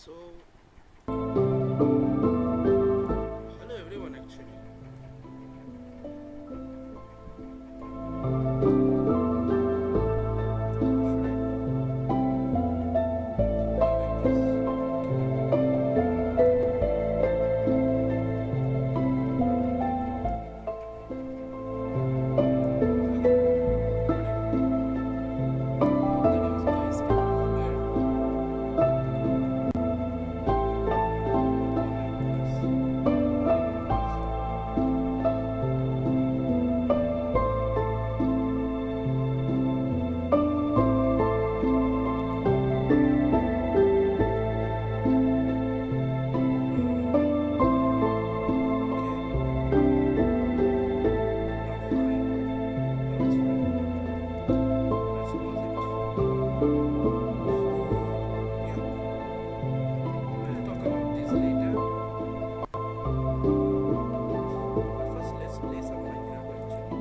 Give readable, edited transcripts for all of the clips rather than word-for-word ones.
So, hello everyone actually. Should I do something like this? Okay, whatever. I hope that you guys can hear me. Oh my goodness. Horrible noise. Hmm, okay, now fine. Now it's fine. Let's close it. So, yeah, we'll talk about this later. But first, let's play some Minecraft actually.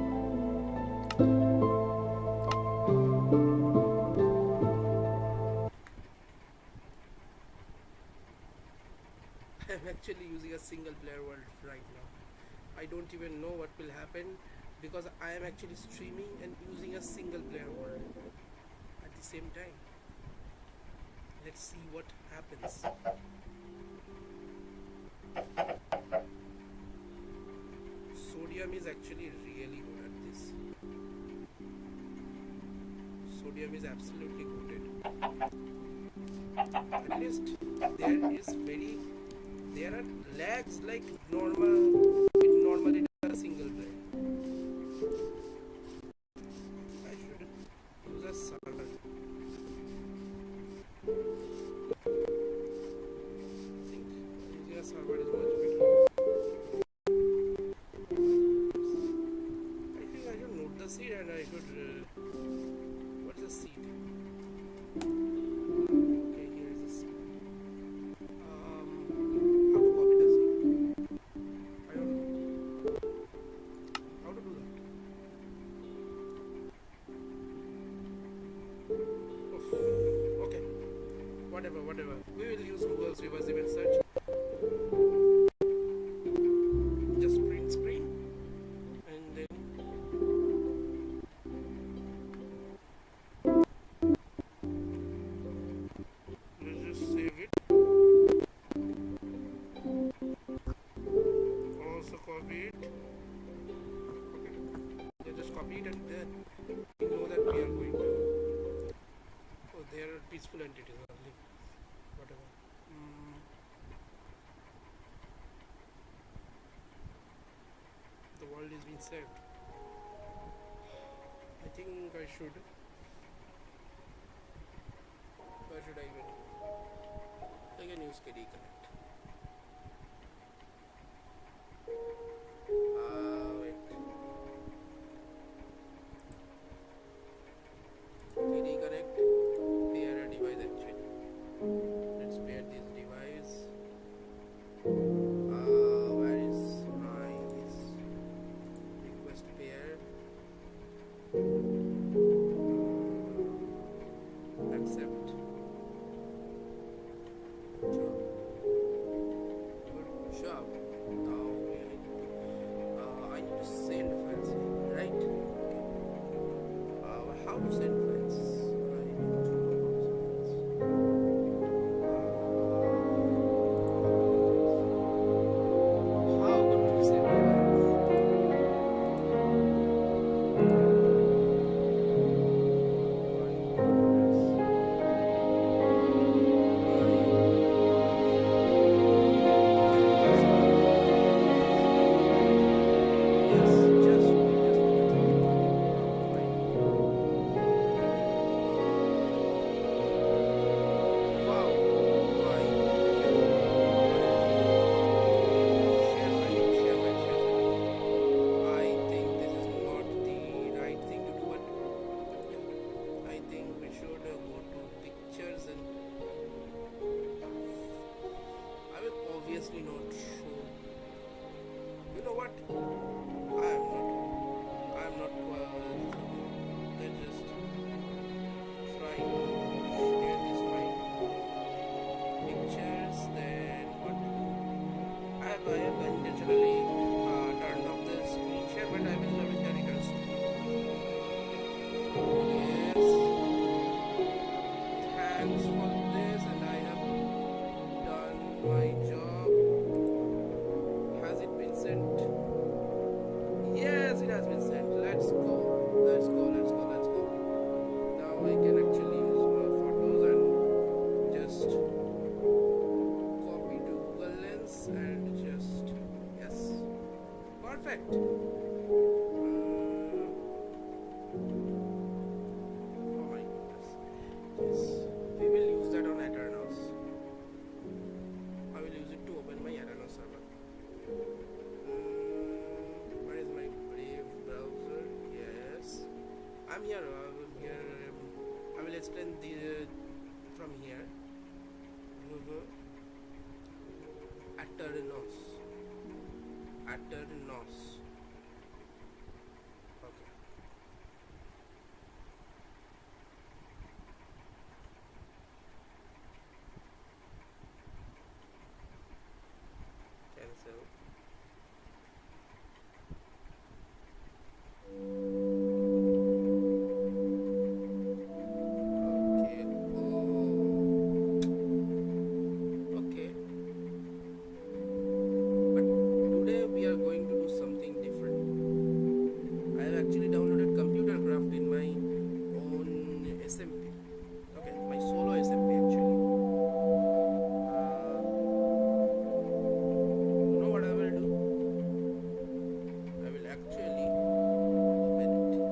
I'm actually using a single player world right now. I don't even know what will happen because I am actually streaming and using a single player world at the same time. Let's see what happens. Sodium is actually really good at this. Sodium is absolutely good. At least there is very there are lags like normal it normally does a single player. I should use a server. I think using a server is much better. Oh my goodness. I think I should note the seed and I should. What's the seed? Okay, here is the seed. How to copy the seed? I don't know. How to do that? Oof. Okay, whatever. We will use Google's reverse image search. Just print screen and then let's just save it. Also copy it. Okay, yeah, just copy it and then we know that we are going to. Oh, there are peaceful entities only. Whatever. Mm, the world is being saved. I think I should. Where should I even? I can use KD Connect. Wait. KD Connect. Pair a device actually. Let's pair this device. Where is my this request pair? Accept. Job. Good job. Now I need to send files here, right? Okay. How to send files? I need to know how to send files. How to send files? Oh my goodness. Oh my goodness. Can we please copy the target device? Yes, we just need to draw a target line here. Okay. Wow. Why? Okay. Whatever. Share file. I think this is not the right thing to do, but yeah, I think we should go to pictures and I will obviously not show. You know what? I am not. I am not. Okay. Let's just try to share this file. Pictures. I will explain the from here. Mhm. Aternos. Aternos. Okay. Cancel. Okay. Oh. Okay. But today we are going to do something different. I have actually downloaded Computer Craft in my own SMP. Okay, my solo SMP actually. You know what I will do? I will actually open it.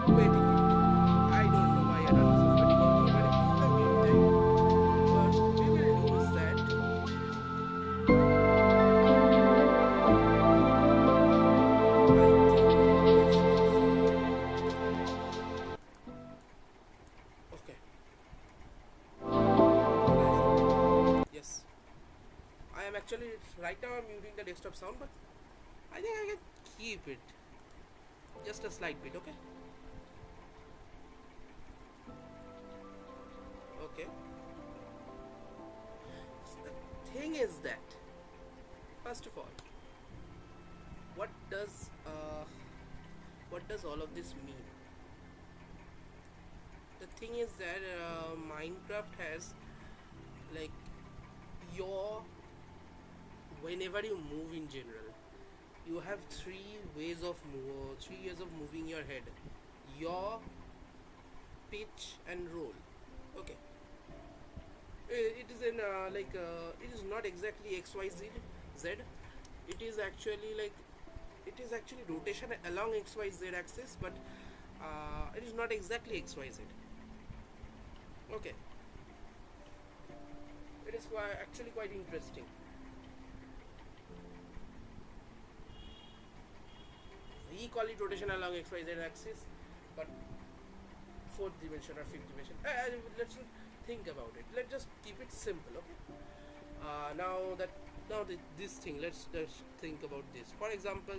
Waiting. I don't know why Adamas is waiting on me, but in the meantime, what we will do is that okay. Yes, I am actually right now. I'm muting the desktop sound, but I think I can keep it just a slight bit. Okay. Okay. So the thing is that first of all, what does uh, what does all of this mean? The thing is that Minecraft has like your whenever you move in general, you have three ways of moving your head: yaw, pitch, and roll. Okay, it is in it is not exactly XYZ. Z. It is actually like it is actually rotation along XYZ axis, but it is not exactly XYZ. Okay, it is actually quite interesting. We call it rotation along XYZ axis, but fourth dimension or fifth dimension. Let's not think about it. Let's just keep it simple, okay? This thing. Let's think about this. For example,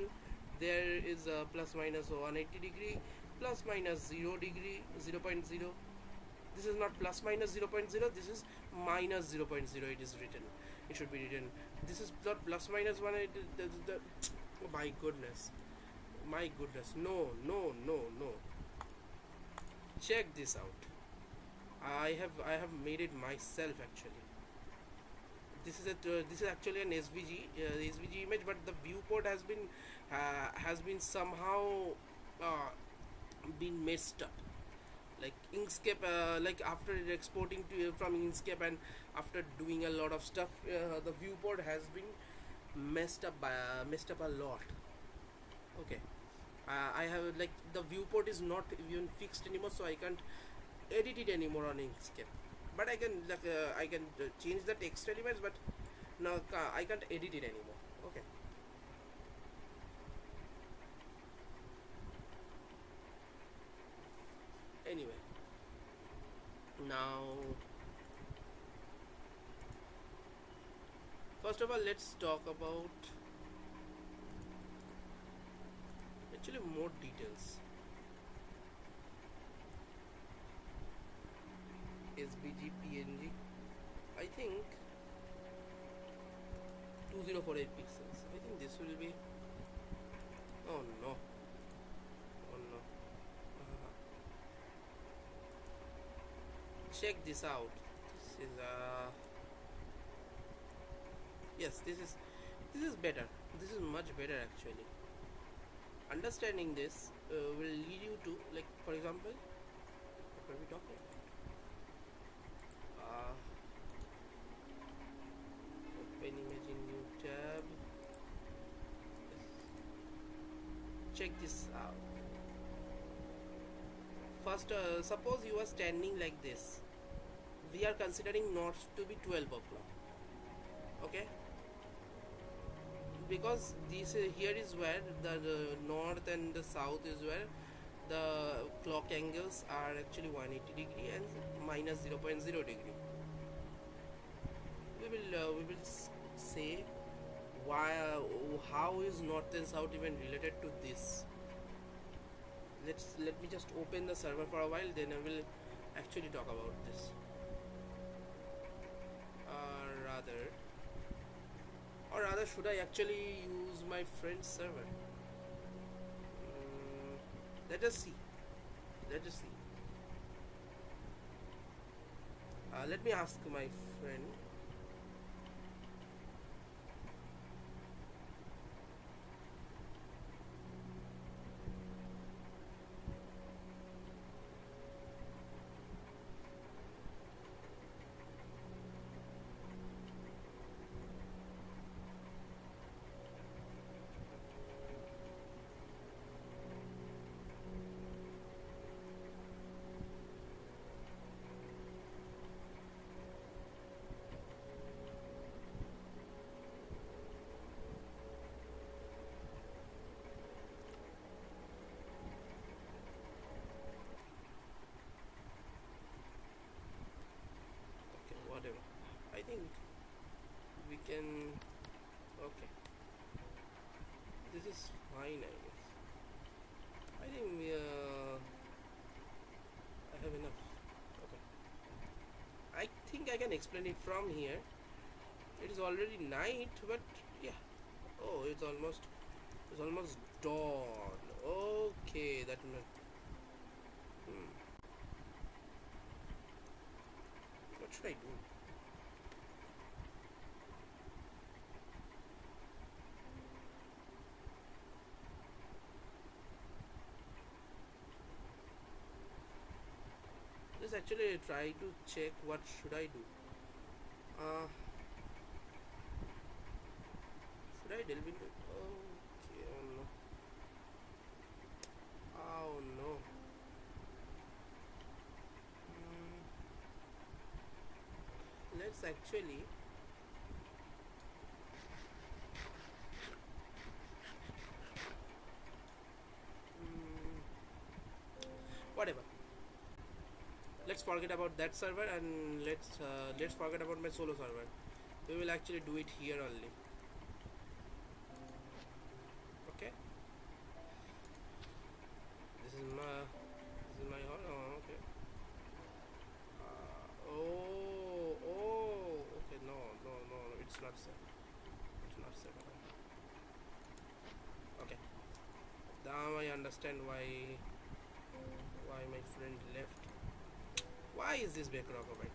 there is a plus minus 180 degree, plus minus 0 degree, 0 0.0. This is not plus minus 0 0.0. This is minus 0 0.0. It is written. It should be written. This is not plus minus 180. Oh my goodness. My goodness. No, no, no, no. Check this out. I have made it myself actually. This is actually an SVG image, but the viewport has been somehow uh, been messed up. Like Inkscape, like after exporting to from Inkscape and after doing a lot of stuff, the viewport has been messed up a lot. Okay, I have like the viewport is not even fixed anymore, so I can't edit it anymore on Inkscape. But I can change the text elements, but no, I can't edit it anymore. Okay. Anyway, now first of all, let's talk about actually more details. SVG PNG. I think 2048 pixels. I think this will be. Oh no. Oh no. Check this out. This is yes. This is better. This is much better actually. Understanding this will lead you to, like, for example, what are we talking about? Open image in new tab. Check this out. First, suppose you are standing like this. We are considering north to be 12 o'clock. Okay, because this here is where the north and the south is where the clock angles are actually 180 degree and minus 0.0 degree. We will say why, how is north and south even related to this. Let me just open the server for a while, then I will actually talk about this. Rather, or rather, should I actually use my friend's server? Let us see. Let us see. Let me ask my friend. Okay, whatever. I think we can. Okay, this is fine, I guess. I think I have enough. Okay, I think I can explain it from here. It is already night, but yeah. Oh, it's almost dawn. Okay, that meant. Hmm, what should I do? Let's actually try to check what should I do. Uh, should I delve into? Okay, oh no. Oh no. Let's actually. Mm, whatever. Let's forget about that server and let's forget about my solo server. We will actually do it here only. Okay. This is my hall. Oh, okay. Oh. Okay. No. It's not set. It's not set. Okay. Now I understand why my friend left. Why is this back rock? Okay.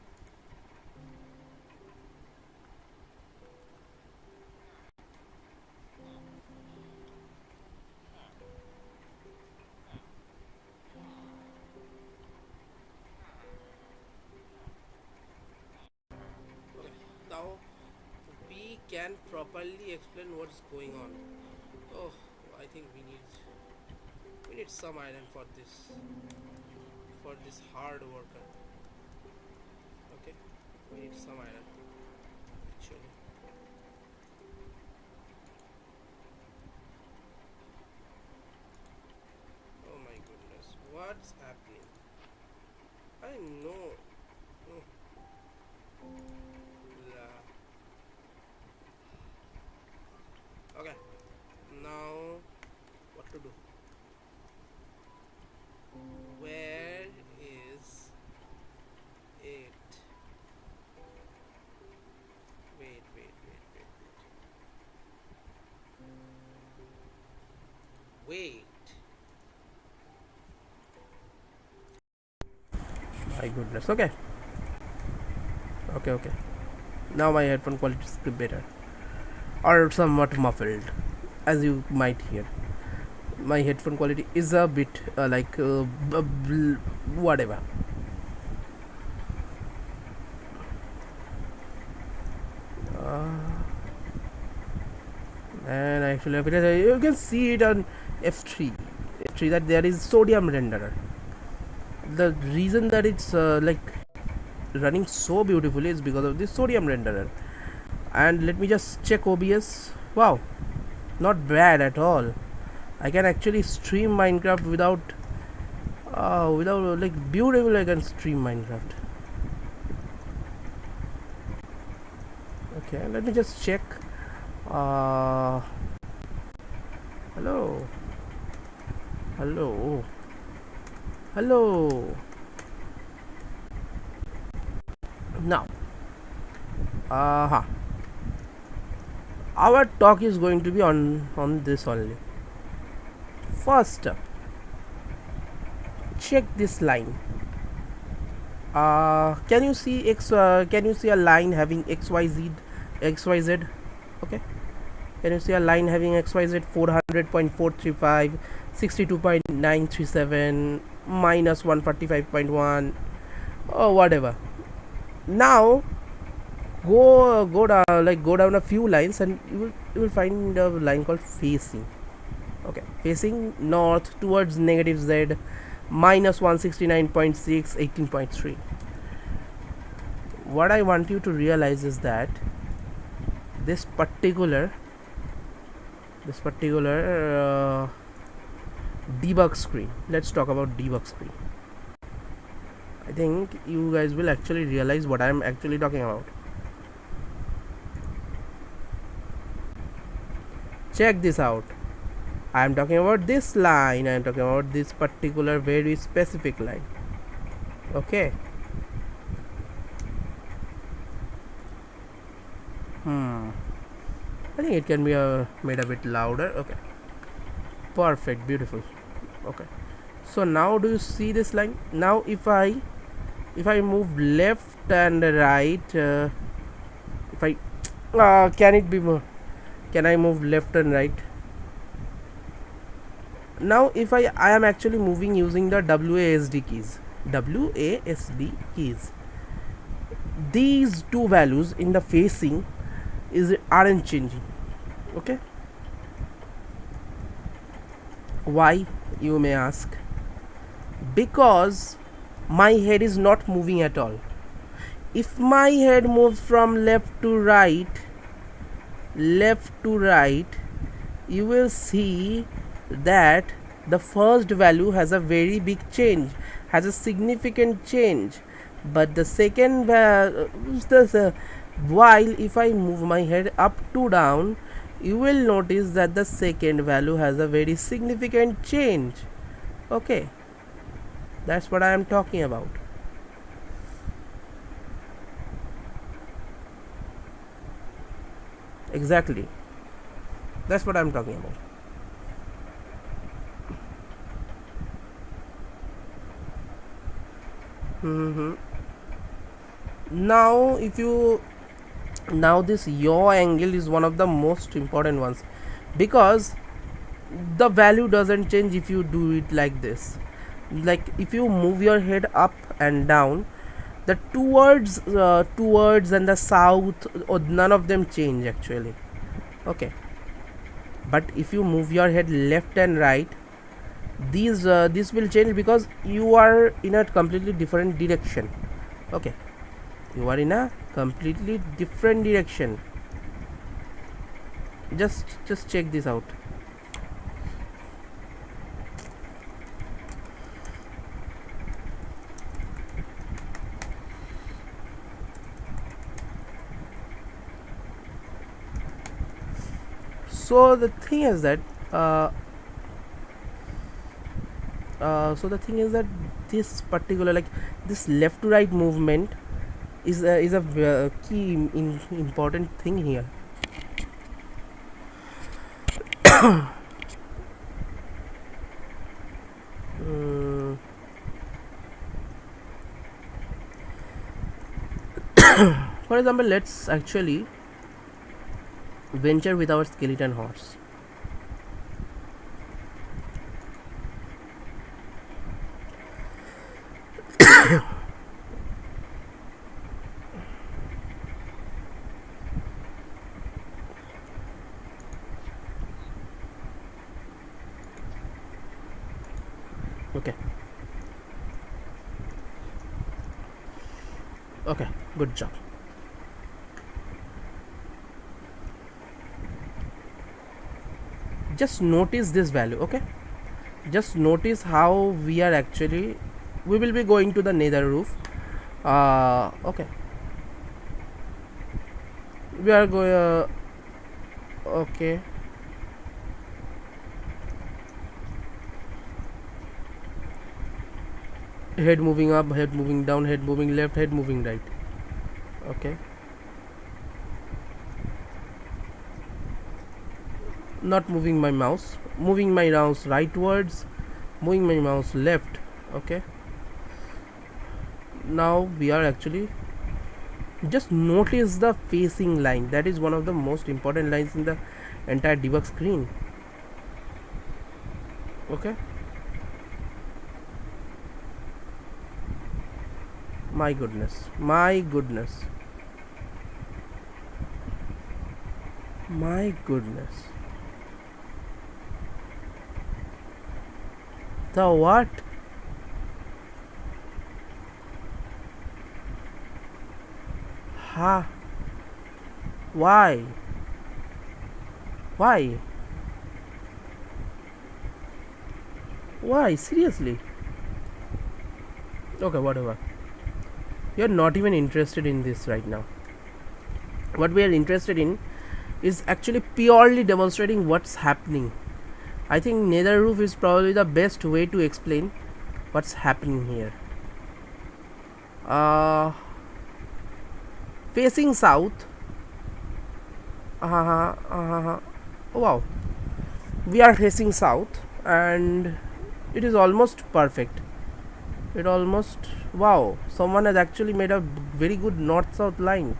Now we can properly explain what's going on. Oh, I think we need some iron for this hard worker. Okay, we need some iron actually. Oh my goodness, what's happening? I know. Oh, okay, now what to do? my goodness. Okay, okay. Now my headphone quality is better, or somewhat muffled, as you might hear. My headphone quality is a bit whatever. Uh, and actually, you can see it on F3 that there is sodium renderer. The reason that it's running so beautifully is because of this sodium renderer. And let me just check OBS. Wow, not bad at all. I can actually stream Minecraft without like beautiful. I can stream Minecraft. Okay, let me just check. Hello, hello, hello. Now, our talk is going to be on this only. First up, check this line. Can you see can you see a line having xyz? Okay, can you see a line having xyz 400.435, 62.937, minus 145.1, or whatever? Now go down a few lines and you will find a line called facing. Okay, facing north towards negative z, minus 169.6, 18.3. What I want you to realize is that this particular debug screen. Let's talk about debug screen. I think you guys will actually realize what I'm actually talking about. Check this out. I am talking about this line. I am talking about this particular very specific line. Okay. I think it can be made a bit louder. Okay. Perfect. Beautiful. Okay. So now do you see this line? Now if I move left and right, if I can it be more? Can I move left and right? Now if I am actually moving using the WASD keys. These two values in the facing aren't changing. Okay, why, you may ask? Because my head is not moving at all. If my head moves from left to right, you will see that the first value has a very big change, has a significant change, but the second while if I move my head up to down, you will notice that the second value has a very significant change. Okay, that's what I am talking about. Exactly, that's what I'm talking about. Now this yaw angle is one of the most important ones, because the value doesn't change if you do it like this. Like if you move your head up and down, the towards and the south, none of them change actually. Okay, but if you move your head left and right, this will change, because you are in a completely different direction. Okay, you are in a completely different direction. Just check this out. So the thing is that this particular, like this left to right movement is a key important thing here. For example, let's actually venture with our skeleton horse. Okay. Okay, good job. Just notice this value. Okay, just notice how we are actually, we will be going to the nether roof. Okay, we are going okay, head moving up, head moving down, head moving left, head moving right. Okay, not moving my mouse, moving my mouse rightwards, moving my mouse left. Okay, now we are actually, just notice the facing line. That is one of the most important lines in the entire debug screen. Okay, my goodness, my goodness, my goodness, the what? Ha, why, why, why, seriously? Okay, whatever, you're not even interested in this right now. What we are interested in is actually purely demonstrating what's happening. I think nether roof is probably the best way to explain what's happening here. Facing south. Wow, we are facing south and it is almost perfect. It almost, wow, someone has actually made a very good north south line.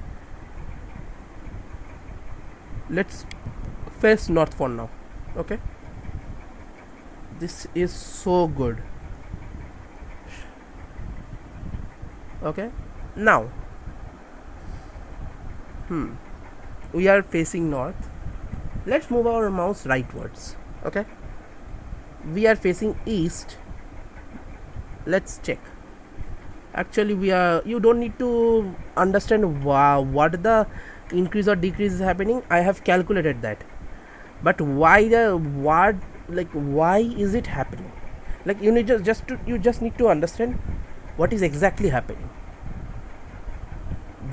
Let's face north for now. Okay, this is so good. Okay, now we are facing north. Let's move our mouse rightwards. Okay, we are facing east. Let's check. Actually, we are, you don't need to understand what the increase or decrease is happening. I have calculated that, but why the what, like why is it happening? Like you need you just need to understand what is exactly happening.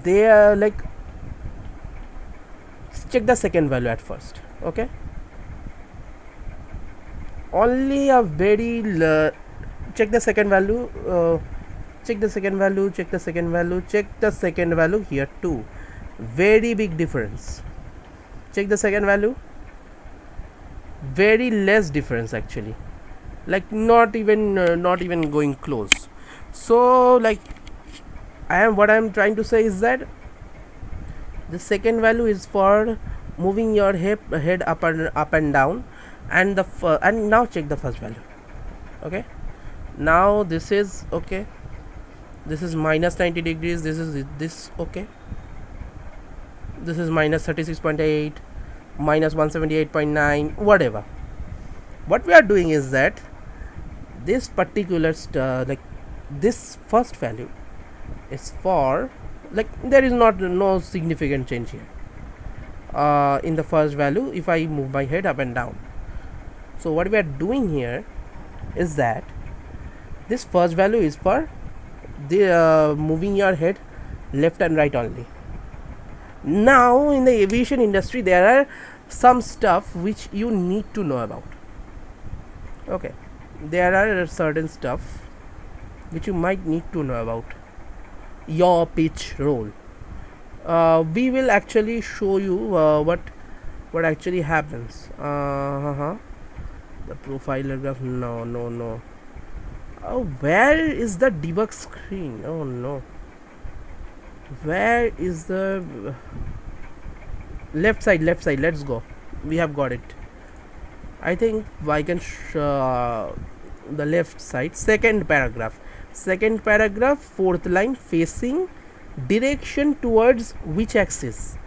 They are like, check the second value at first. Okay, only a very check the second value, check the second value, check the second value, check the second value here too. Very big difference. Check the second value, very less difference actually, like not even going close. So like, what I am trying to say is that the second value is for moving your head up and down, and and now check the first value. Okay, now this is okay, this is minus 90 degrees, this is this. Okay, this is minus 36.8, minus 178.9, whatever. What we are doing is that this particular like this first value is for, like there is no significant change here in the first value if I move my head up and down. So what we are doing here is that this first value is for the moving your head left and right only. Now in the aviation industry there are some stuff which you need to know about. Okay, there are certain stuff which you might need to know about. Yaw, pitch, roll. We will actually show you what actually happens. The profiler graph. No. Oh, where is the debug screen? Oh no. Where is the left side? Left side. Let's go. We have got it. I think I can the left side. Second paragraph. Second paragraph. Fourth line. Facing direction towards which axis?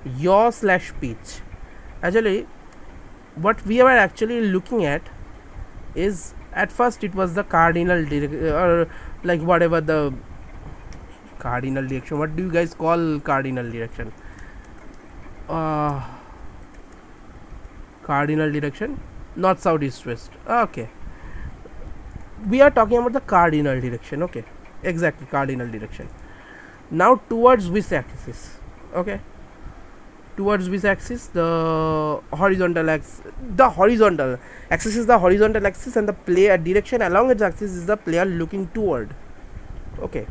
Yaw slash pitch. Actually, what we were actually looking at is, at first it was the cardinal or like whatever the cardinal direction. What do you guys call cardinal direction? Uh, Cardinal direction, north, south, east, west. Okay, we are talking about the cardinal direction. Okay, exactly, cardinal direction. Now towards which axis? Okay, towards which axis? The horizontal axis. The horizontal axis is the horizontal axis, and the player direction along its axis is the player looking toward. Okay,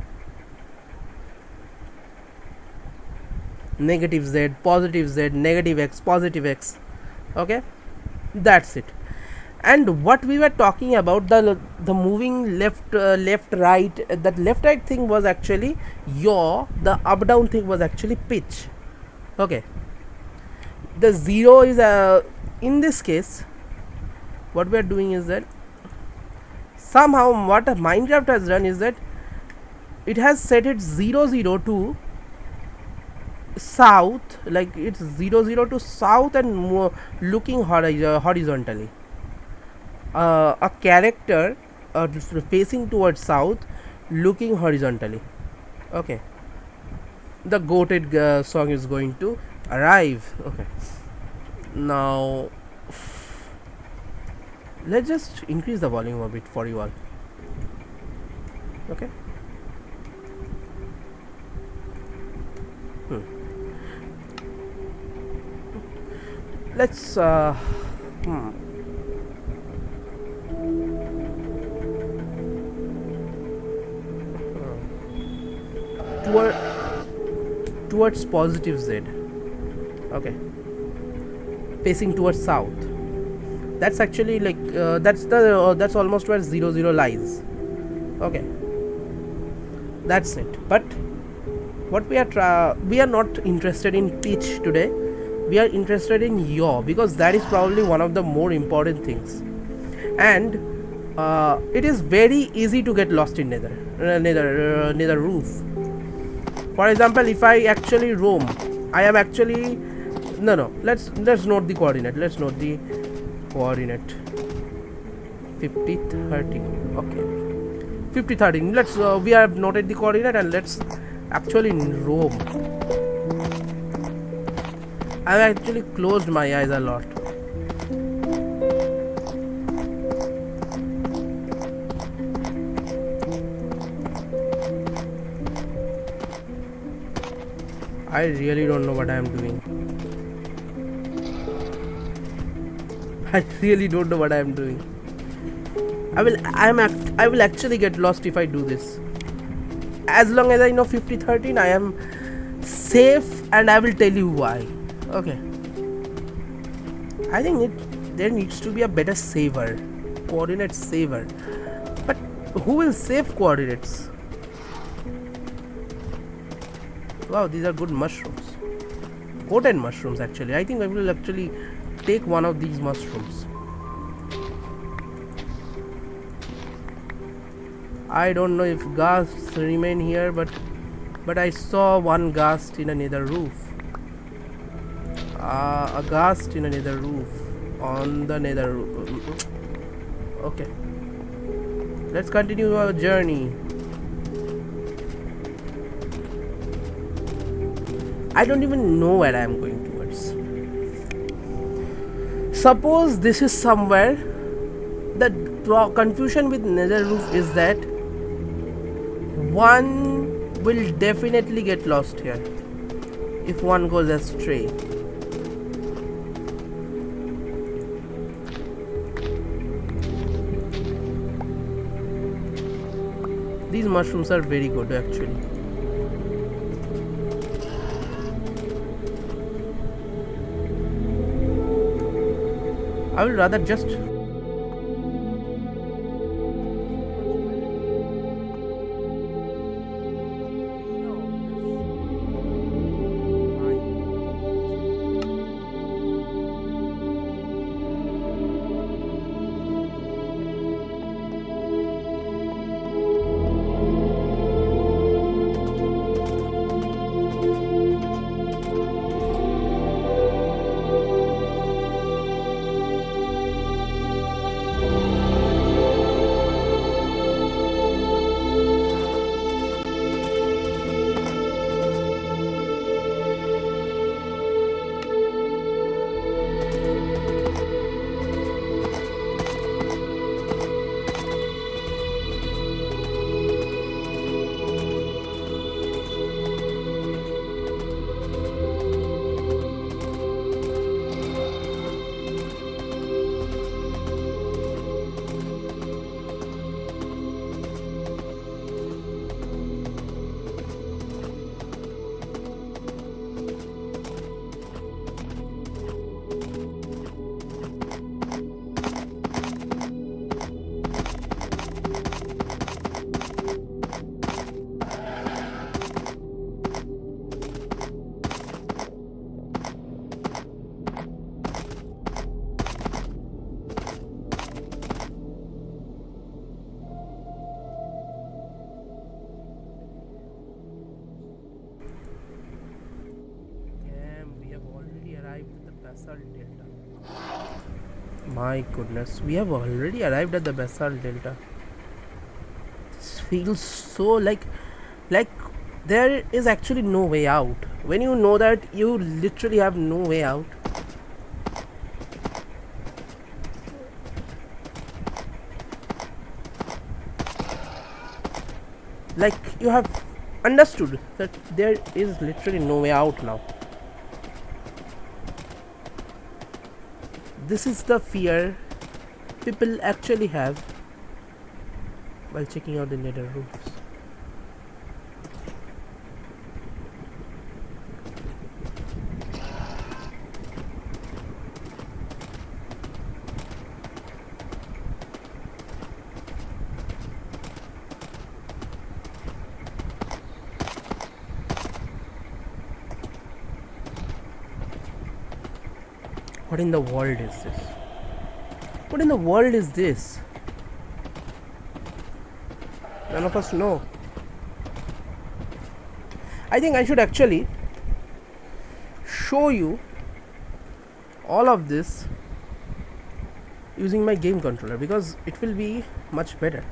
negative z, positive z, negative x, positive x. Okay, that's it. And what we were talking about, the moving left, left right, that left right thing was actually yaw, the up down thing was actually pitch. Okay, the zero is in this case what we are doing is that somehow what Minecraft has done is that it has set it 0 0 to south, like it's 0 0 to south and looking horizontally. A character facing towards south, looking horizontally. Okay, the goated song is going to arrive. Okay, now let's just increase the volume a bit for you all. Okay. Let's toward towards positive z. Okay, facing towards south. That's actually like that's almost where 0 0 lies. Okay, that's it. But what we are not interested in pitch today. We are interested in yaw, because that is probably one of the more important things, and it is very easy to get lost in nether roof. For example, if I actually roam, I am actually no. Let's note the coordinate. Let's note the coordinate. 50 13. Okay, 50 13. Let's we have noted the coordinate, and let's actually roam. I've actually closed my eyes a lot. I really don't know what I am doing. I really don't know what I am doing. I will actually get lost if I do this. As long as I know 50 13, I am safe, and I will tell you why. Okay, I think there needs to be a better saver, coordinate saver. But who will save coordinates? Wow, these are good mushrooms. Goten mushrooms actually. I think I will actually take one of these mushrooms. I don't know if ghasts remain here, but I saw one ghast in a nether roof. A ghast in a nether roof, on the nether roof. Okay, let's continue our journey. I don't even know where I am going towards. Suppose this is somewhere. The confusion with nether roof is that one will definitely get lost here if one goes astray. These mushrooms are very good actually. I will rather just Basalt Delta. My goodness, we have already arrived at the Basalt Delta. This feels so like there is actually no way out. When you know that you literally have no way out. Like you have understood that there is literally no way out now. This is the fear people actually have while checking out the nether roofs. What in the world is this? What in the world is this? None of us know. I think I should actually show you all of this using my game controller because it will be much better.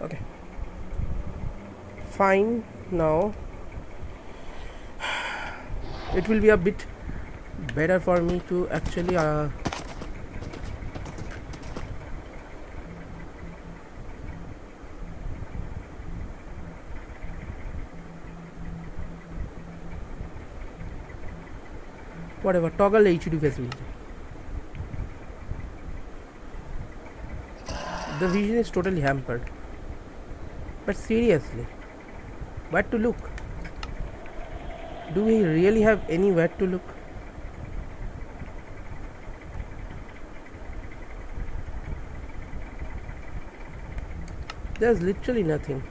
Okay. Fine. Now it will be a bit better for me to actually whatever, toggle HUD facility. The vision is totally hampered. But seriously, where to look? Do we really have anywhere to look? There's literally nothing.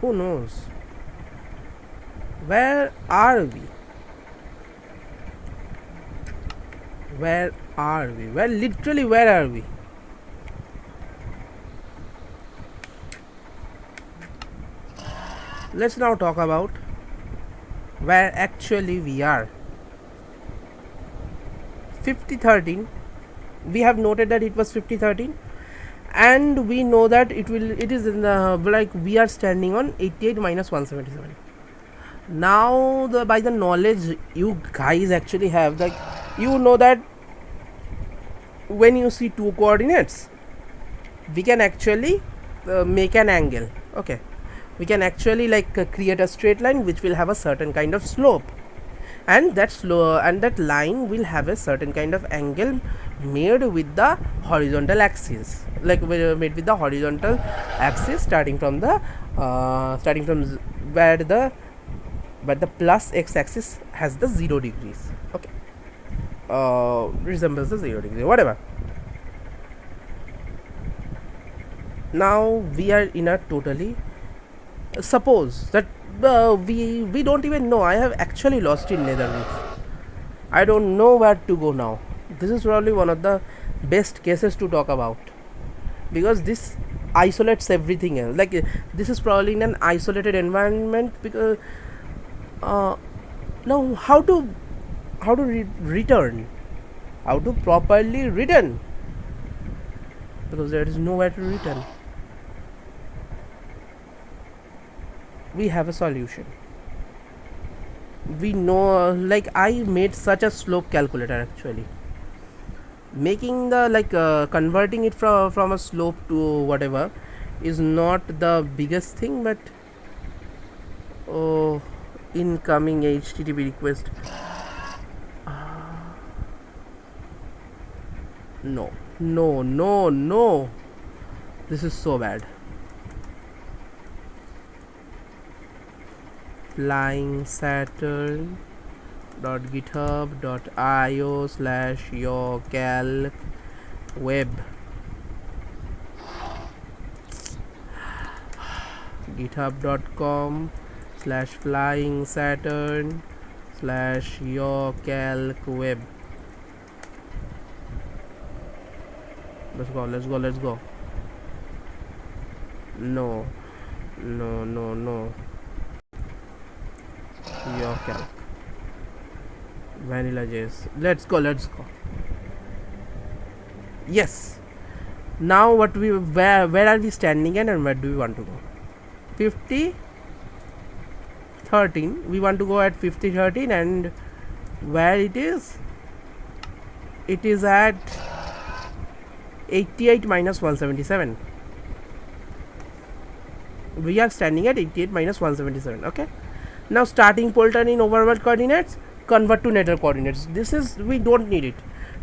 Who knows? Where are we? Where are we? Well, literally, where are we? Let's now talk about where actually we are. 5013, we have noted that it was 5013, and we know that it is in the, like, we are standing on 88 minus 177. Now by the knowledge you guys actually have, like, you know that when you see two coordinates we can actually make an angle. Okay, we can actually create a straight line which will have a certain kind of slope, and that line will have a certain kind of angle made with the horizontal axis, made with the horizontal axis starting from where the plus x-axis has the 0 degrees. Okay, resembles the 0 degree, whatever. Now we are in a totally, suppose that we don't even know. I have actually lost in nether roof. I don't know where to go now. This is probably one of the best cases to talk about because this isolates everything else. This is probably in an isolated environment because now how to return, how to properly return, because there is nowhere to return. We have a solution. We know, I made such a slope calculator. Actually making the converting it from a slope to whatever is not the biggest thing, but oh, incoming HTTP request. No, this is so bad. flyingsaturn.github.io/yourcalcweb. github.com/flyingsaturn/yourcalcweb. Let's go. No, no. Your calc. Vanilla JS. Let's go. Yes. Now what we where are we standing at and where do we want to go? 50 13. We want to go at 50 13, and where it is? It is at 88 minus 177. We are standing at 88 minus 177. Okay. Now starting portal in overworld coordinates, convert to nether coordinates. This is, we don't need it.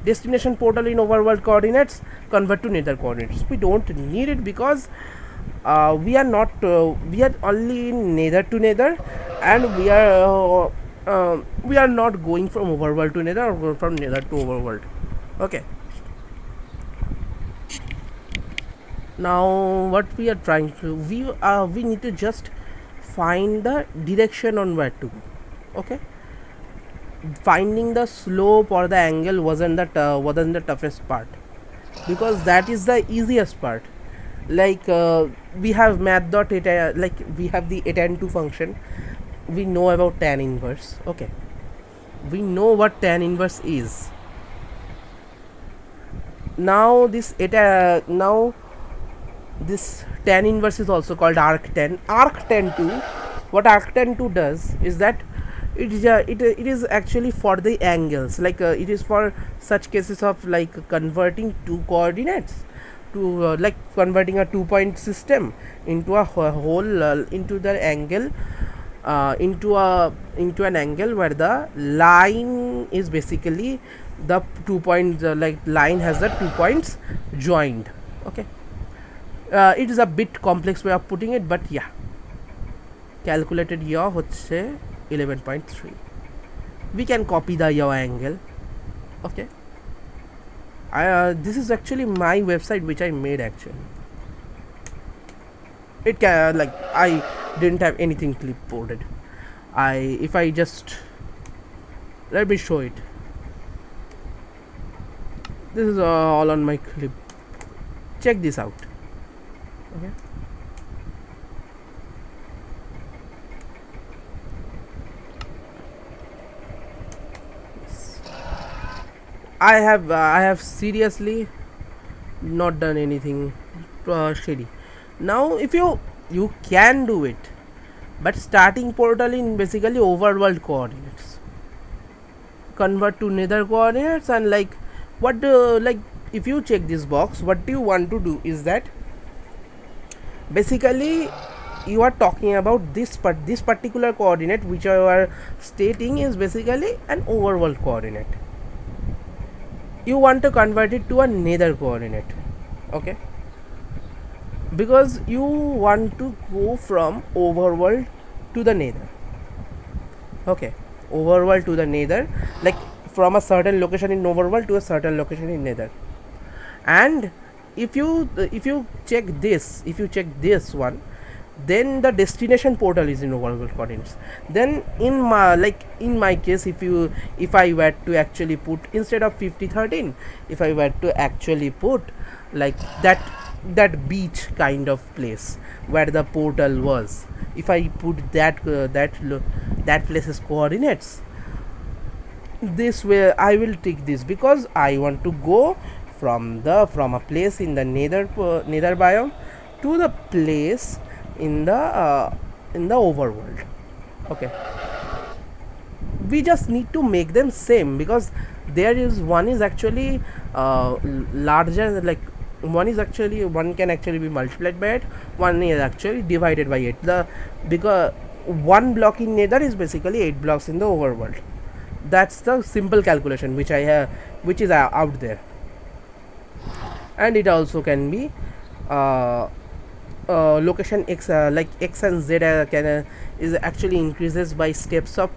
Destination portal in overworld coordinates, convert to nether coordinates. We don't need it because we are not we are only in nether to nether, and we are not going from overworld to nether or from nether to overworld. Okay. Now what we are trying to, we need to just find the direction on where to go. Okay. Finding the slope or the angle wasn't the toughest part, because that is the easiest part. Like we have math dot eta, like we have the eta2 function. We know about tan inverse. Okay, we know what tan inverse is. Now this tan inverse is also called arctan. Arctan2, what arctan2 does is that it is actually for the angles, like it is for such cases of like converting two coordinates to like converting a 2 point system into a whole into the angle into an angle where the line is basically the 2 points, like line has the 2 points joined. Okay. It is a bit complex way of putting it, but yeah, calculated yaw হচ্ছে 11.3. We can copy the yaw angle. Okay. This is actually my website which I made actually. It can, like, I didn't have anything clipboarded. If I just, let me show it. This is all on my clip. Check this out. Okay. I have seriously not done anything shady. Now if you can do it, but starting portal in basically overworld coordinates, convert to nether coordinates, and like what like if you check this box, what do you want to do is that basically you are talking about this particular coordinate which you are stating is basically an overworld coordinate. You want to convert it to a nether coordinate. Okay, because you want to go from overworld to the nether. Okay, overworld to the nether, like from a certain location in overworld to a certain location in nether. And if you check this one, then the destination portal is in overworld coordinates. Then in my case, if I were to actually put, instead of 50 13, if I were to actually put like that beach kind of place where the portal was, if I put that place's coordinates, this way I will take this, because I want to go from a place in the nether biome to the place in the overworld. Okay, we just need to make them same, because there is one is actually larger, like one can actually be multiplied by it, one is actually divided by it. Because one block in nether is basically 8 blocks in the overworld. That's the simple calculation which I have, which is out there. And it also can be location x, like x and z can is actually increases by steps of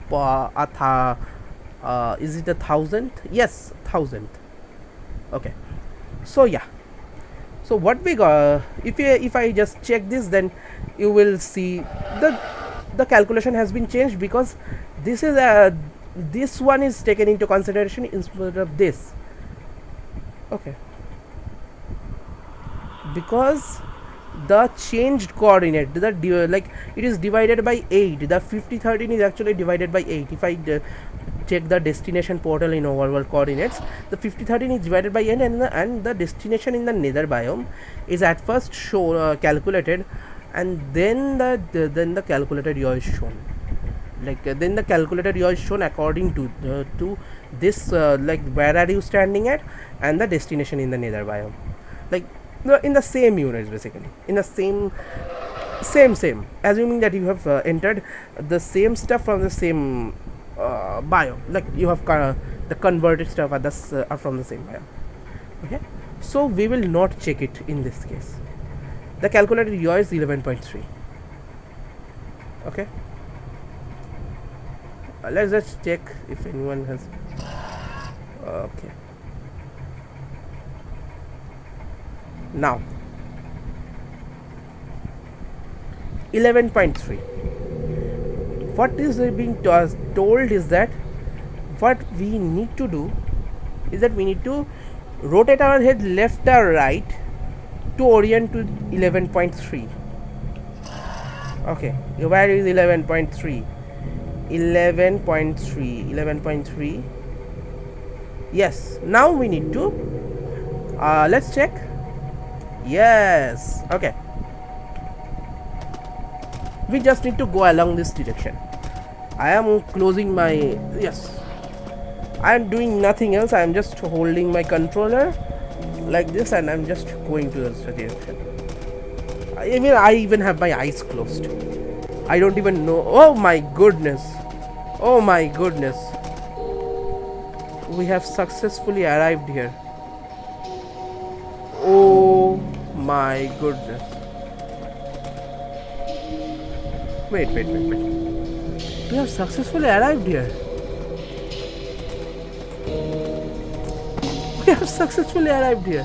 is it 1,000? Yes, 1,000. Okay, so yeah, so what we got, if I just check this, then you will see the calculation has been changed, because this is this one is taken into consideration instead of this. Okay, because the changed coordinate, like it is divided by 8. The 5013 is actually divided by 8. If I check the destination portal in overworld coordinates, the 5013 is divided by 8, and the destination in the nether biome is at first calculated, and then the calculated yaw is shown. Like then the calculated yaw is shown according to this, like where are you standing at, and the destination in the nether biome, like in the same units, basically in the same assuming that you have entered the same stuff from the same biome, like you have the converted stuff are from the same biome. Okay, so we will not check it in this case. The calculated yaw is 11.3. okay, let's just check if anyone has. Okay, now 11.3, what is being told is that what we need to do is that we need to rotate our head left or right to orient to 11.3. okay, where is 11.3? 11.3. Yes, now we need to let's check. Yes, okay, we just need to go along this direction. I am closing my, yes, I am doing nothing else. I am just holding my controller like this, and I'm just going to this direction. I even have my eyes closed. I don't even know. Oh my goodness, oh my goodness, we have successfully arrived here. Oh my goodness. Wait. We have successfully arrived here. We have successfully arrived here.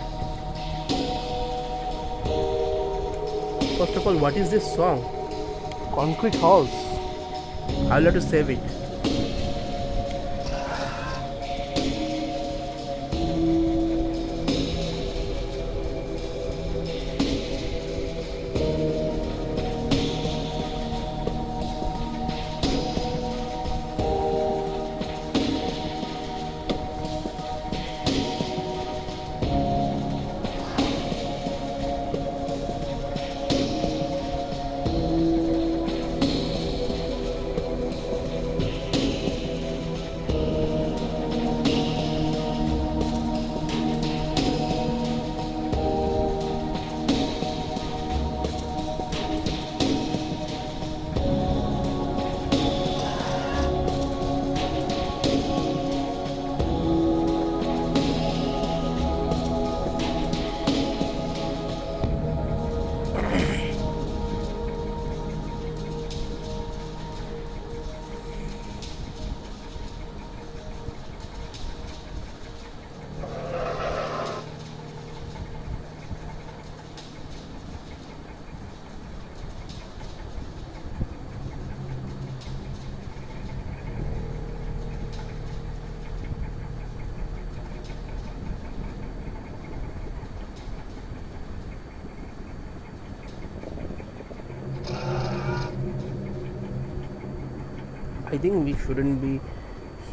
First of all, what is this song? Concrete Halls. I'll have to save it. I think we shouldn't be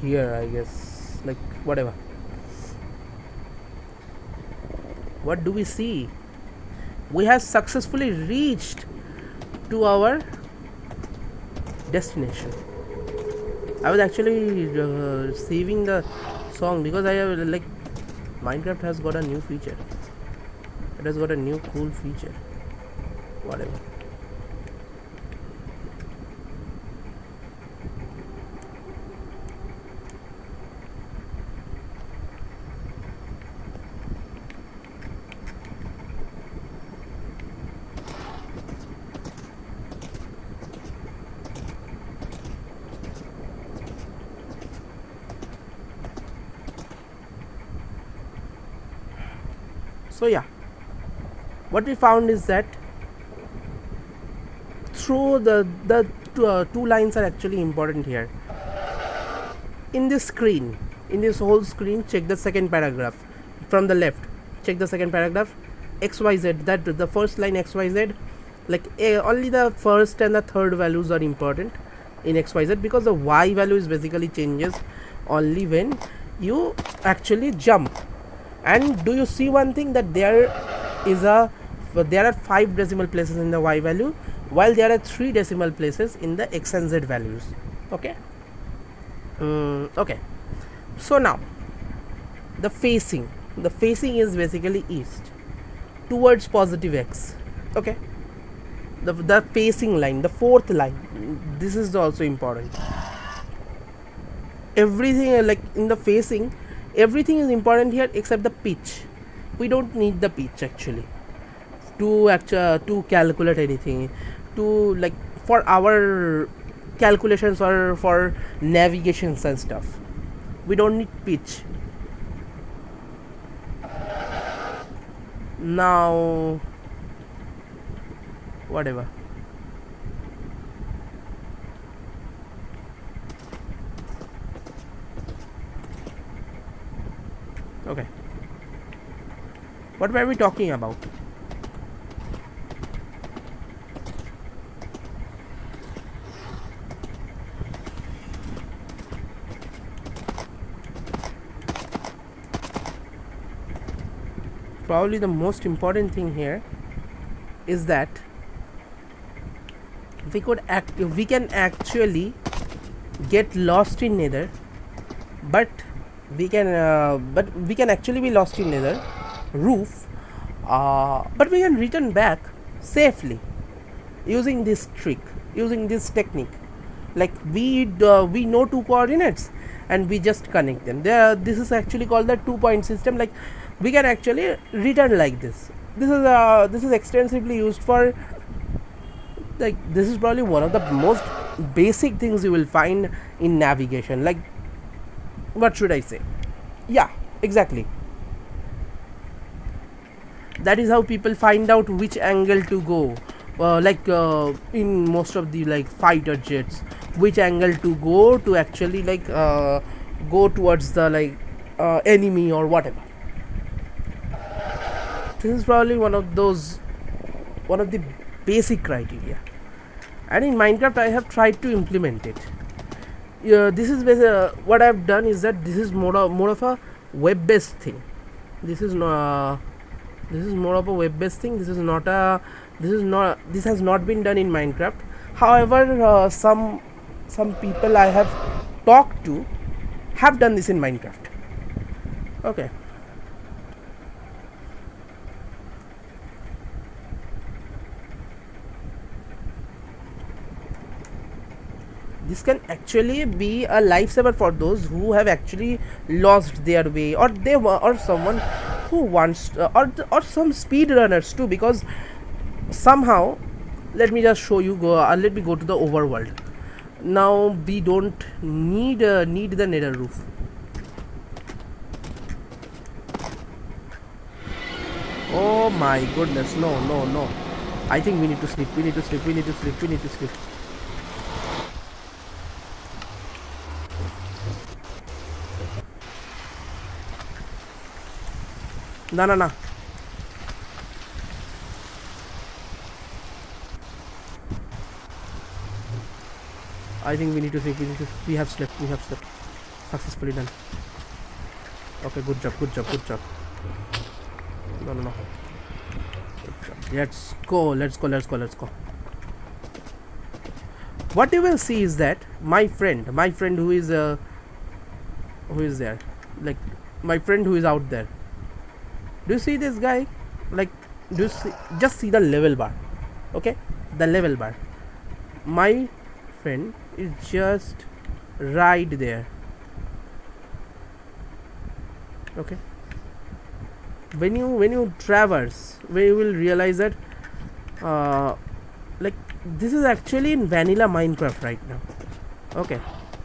here, I guess. Like, whatever. What do we see? We have successfully reached to our destination. I was actually saving the song because I have, like, Minecraft has got a new feature. It has got a new cool feature. Whatever. So yeah, what we found is that through the two lines are actually important here. In this screen, in this whole screen, check the second paragraph from the left. Check the second paragraph. xyz, that the first line xyz, like only the first and the third values are important in xyz, because the y value is basically changes only when you actually jump. And do you see one thing, that there are 5 decimal places in the y value, while there are 3 decimal places in the x and z values. Okay. Okay, so now the facing is basically east towards positive x. Okay, the facing line, the fourth line, this is also important. Everything like in the facing, everything is important here except the pitch. We don't need the pitch actually to calculate anything, to like for our calculations or for navigations and stuff. We don't need pitch. Now whatever. Okay, what were we talking about? Probably the most important thing here is that we can actually get lost in nether, but we can actually be lost in nether roof, but we can return back safely using this trick, using this technique. Like we know 2 coordinates and we just connect them. This is actually called the 2-point system. Like we can actually return like this. This is extensively used for, like, this is probably one of the most basic things you will find in navigation. Like, what should I say? Yeah, exactly. That is how people find out which angle to go. In most of the like fighter jets, which angle to go to actually like go towards the enemy or whatever. This is probably one of the basic criteria, and in Minecraft I have tried to implement it. This is what I've done is that this is more of a web-based thing. This is more of a web-based thing. This has not been done in Minecraft. However, some people I have talked to have done this in Minecraft. Okay. This can actually be a lifesaver for those who have actually lost their way, or someone who wants or some speed runners too, because somehow, let me just show you. Let me go to the overworld. Now we don't need the nether roof. Oh my goodness, no. I think we need to sleep. We need to sleep. No. I think we need to sleep. We have slept. Successfully done. Okay, good job. No. Good job. Let's go. What you will see is that my friend who is there, like my friend who is out there. Do you see this guy? Like, just see the level bar. Okay, the level bar. My friend is just right there. Okay, when you traverse, you will realize that like this is actually in vanilla Minecraft right now. Okay,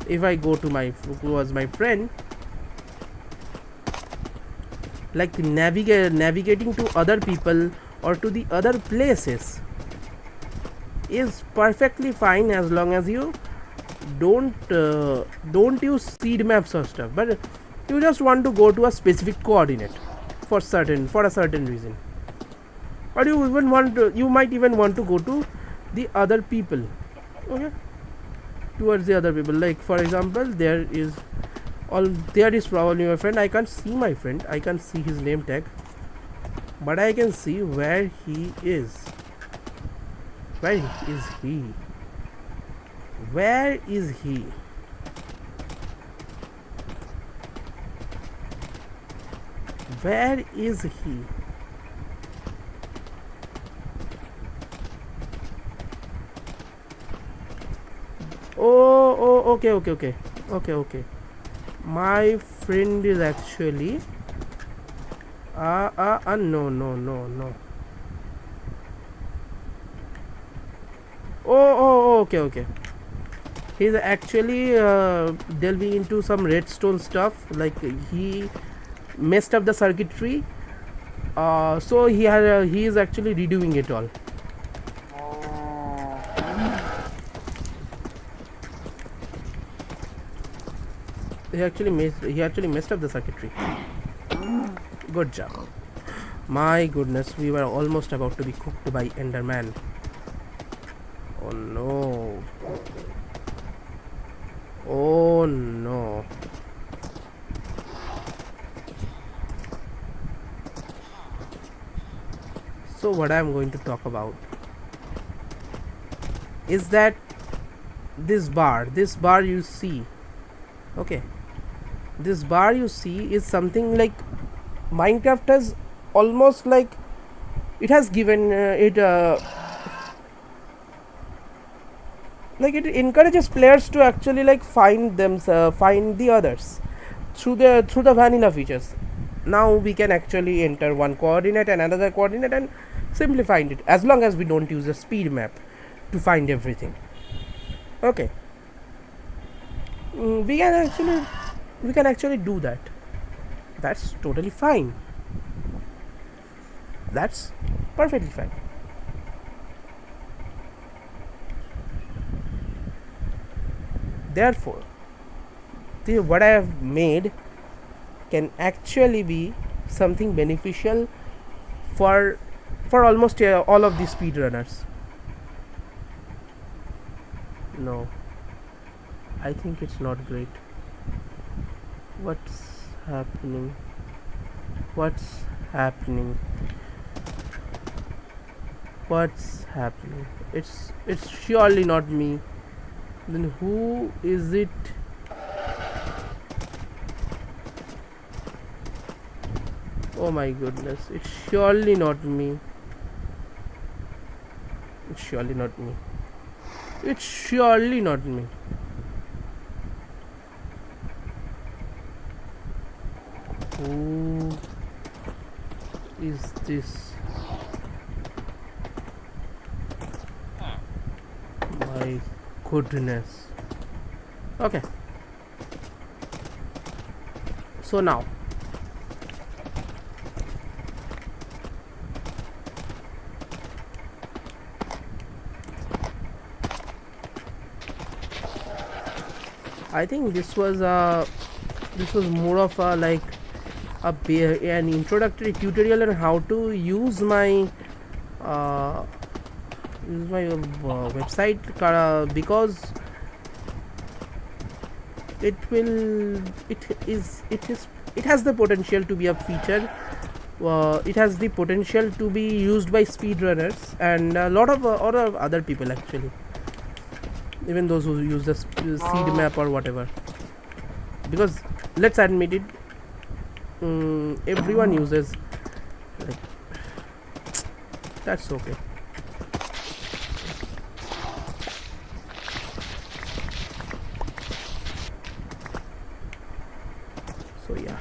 if I go to my friend, like navigating to other people or to the other places is perfectly fine, as long as you don't use seed maps or stuff, but you just want to go to a specific coordinate for a certain reason. or you even want to, you might even want to go to the other people. Okay, towards the other people, like for example there is all, there is probably my friend. I can't see my friend, I can't see his name tag, but I can see where he is. Where is he? Where is he? Where is he? Oh, okay. My friend is actually no. Oh, okay. He's actually delving into some redstone stuff. Like he messed up the circuitry. So he is actually redoing it all. He actually messed up the circuitry. Good job. My goodness, we were almost about to be cooked by Enderman. Oh no. Oh no. So what I am going to talk about is that this bar you see, okay, this bar you see is something like Minecraft has almost like it has given it like it encourages players to actually like find the others through the vanilla features. Now we can actually enter one coordinate and another coordinate and simply find it, as long as we don't use a speed map to find everything. Okay. We can actually do that. That's totally fine. That's perfectly fine. Therefore, what I have made can actually be something beneficial for almost all of the speedrunners. No, I think it's not great. What's happening? What's happening? What's happening? It's surely not me. Then who is it? Oh my goodness, it's surely not me. It's surely not me. It's surely not me. Who is this? My goodness. Okay. So now I think this was more of a like an introductory tutorial on how to use my website, because it has the potential to be a feature. It has the potential to be used by speedrunners and a lot of other people actually, even those who use the seed map or whatever, because let's admit it, everyone uses, like, that's okay. So yeah,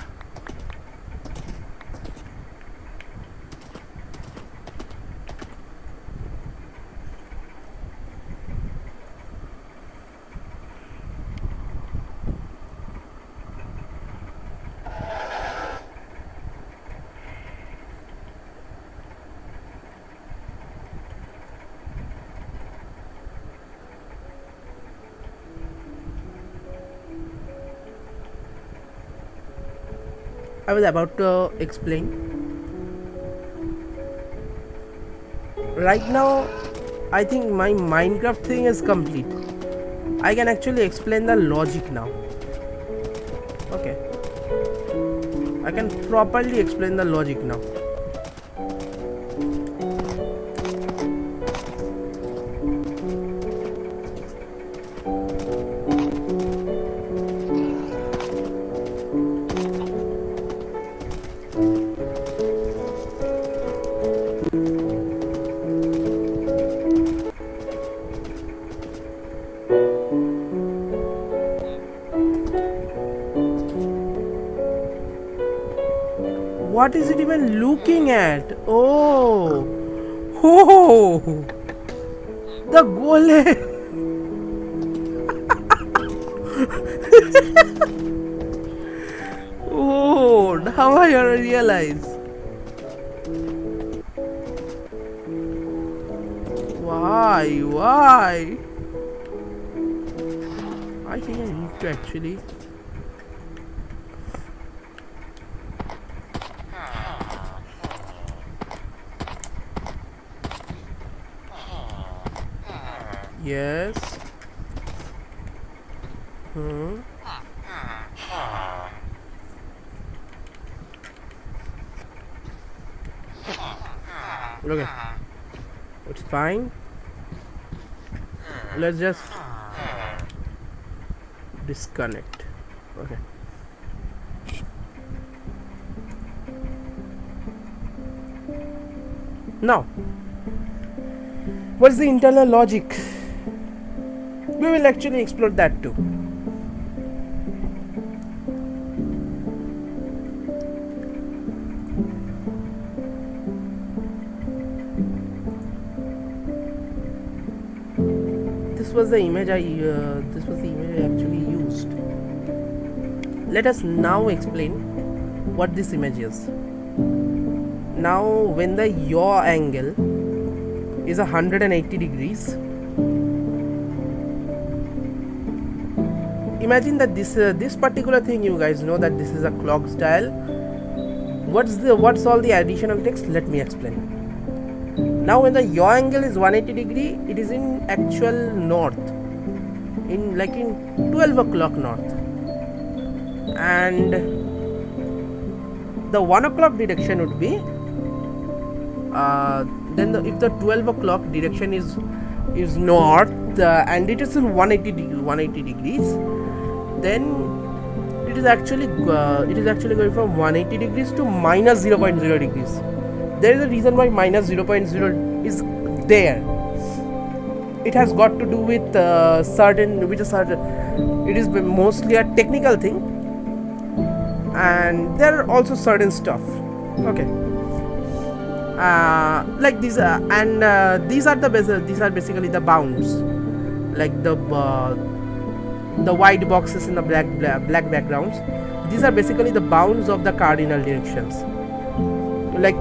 I was about to explain right now I think my Minecraft thing is complete. I can actually explain the logic now. Okay, I can properly explain the logic now. What is it even looking at? Oh, oh, the golem. Oh, now I realize. Why? Why? I think I need to actually. Yes. Okay. It's fine. Let's just disconnect. Okay. Now, what's the internal logic? We will actually explore that too. This was the image I actually used. Let us now explain what this image is. Now, when the yaw angle is 180 degrees, imagine that this particular thing, you guys know that this is a clock dial. What's all the additional text? Let me explain. Now when the yaw angle is 180 degree, it is in actual north, in 12 o'clock north, and the 1 o'clock direction would be if the 12 o'clock direction is north, and it is in 180 degrees, then it is actually going from 180 degrees to minus 0.0 degrees. There is a reason why minus 0.0 is there. It has got to do with it is mostly a technical thing, and there are also certain stuff. Okay. Like these these are basically the bounds, like the white boxes in the black backgrounds. These are basically the bounds of the cardinal directions, like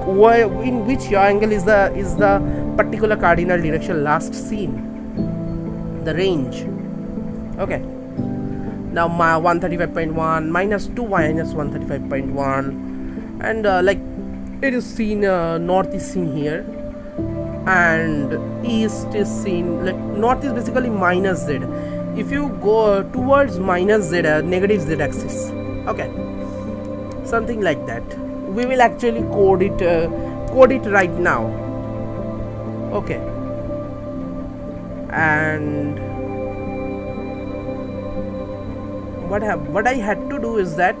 in which yaw angle is the particular cardinal direction last seen, the range. Okay, now 135.1 minus 2 minus 135.1, and it is seen, north is seen here, and east is seen, like north is basically minus z. If you go towards minus z, negative z axis. Okay, something like that. We will actually code it right now. Okay, and what I had to do is that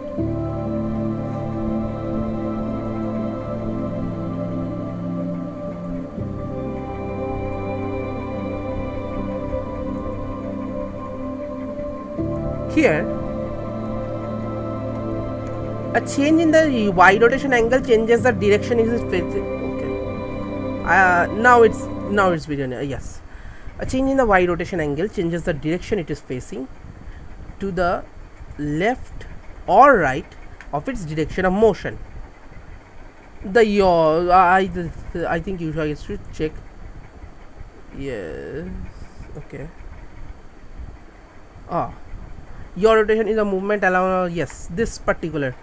here a change in the y rotation angle changes the direction it is facing. Okay, now it's video. Yes, a change in the y rotation angle changes the direction it is facing to the left or right of its direction of motion. The yaw, I think you guys should check. Yes. Okay. Yaw rotation is a movement along. Yes, this particular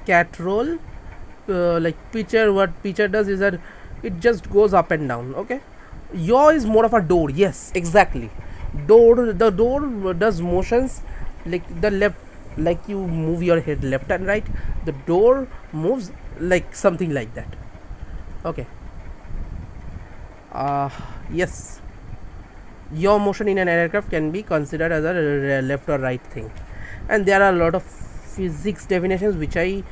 cat roll like pitcher, what pitcher does is that it just goes up and down. Okay, yaw is more of a door. Yes, exactly. The door does motions like the left, like you move your head left and right. The door moves like something like that. Okay. uh yes, yaw motion in an aircraft can be considered as a left or right thing, and there are a lot of physics definitions which I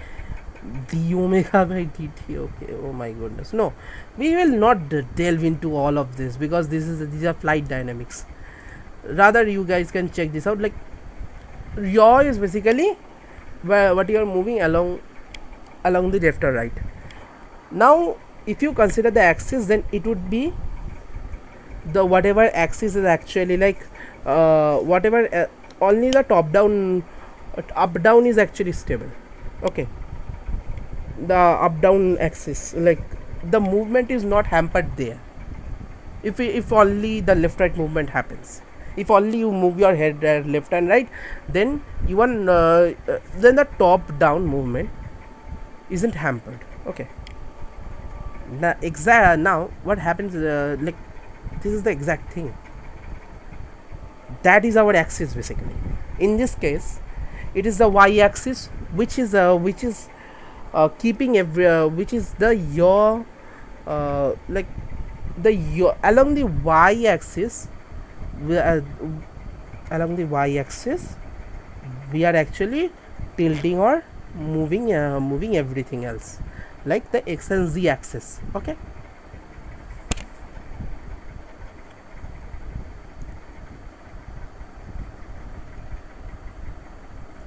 d omega by dt. Okay, oh my goodness, no, we will not delve into all of this because these are flight dynamics. Rather, you guys can check this out. Like, yaw is basically where what you are moving along the left or right. Now if you consider the axis, then it would be the whatever axis is actually like whatever only the top down, up down is actually stable. Okay, the up down axis, like the movement is not hampered there. If only the left right movement happens, if only you move your head left and right, then even then the top down movement isn't hampered. Okay, now what happens, like this is the exact thing, that is our axis basically. In this case it is the y axis, which is keeping every which is the yaw, like the yaw along the y axis. Along the y axis we are actually tilting or moving everything else, like the x and z axis. Okay,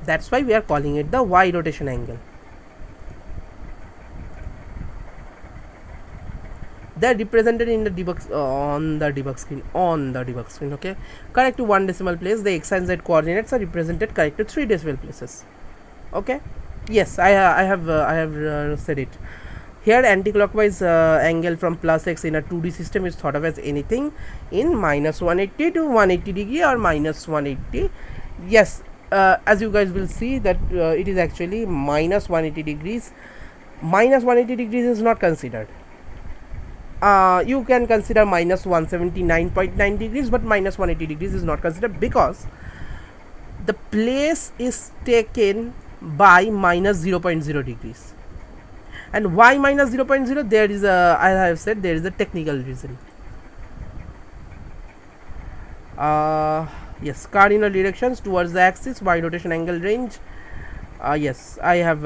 that's why we are calling it the y rotation angle. They're represented in the debug on the debug screen. Okay, correct to one decimal place. The x and z coordinates are represented correct to 3 decimal places. Okay, yes, I have said it. Here anti-clockwise angle from plus x in a 2D system is thought of as anything in minus 180 to 180 degree or minus 180. Yes, as you guys will see that it is actually minus 180 degrees. Minus 180 degrees is not considered. You can consider minus 179.9 degrees, but minus 180 degrees is not considered because the place is taken by minus 0.0 degrees. And why minus 0.0? There is a, I have said, there is a technical reason. Yes, cardinal directions towards the axis, y rotation angle range. Yes, I have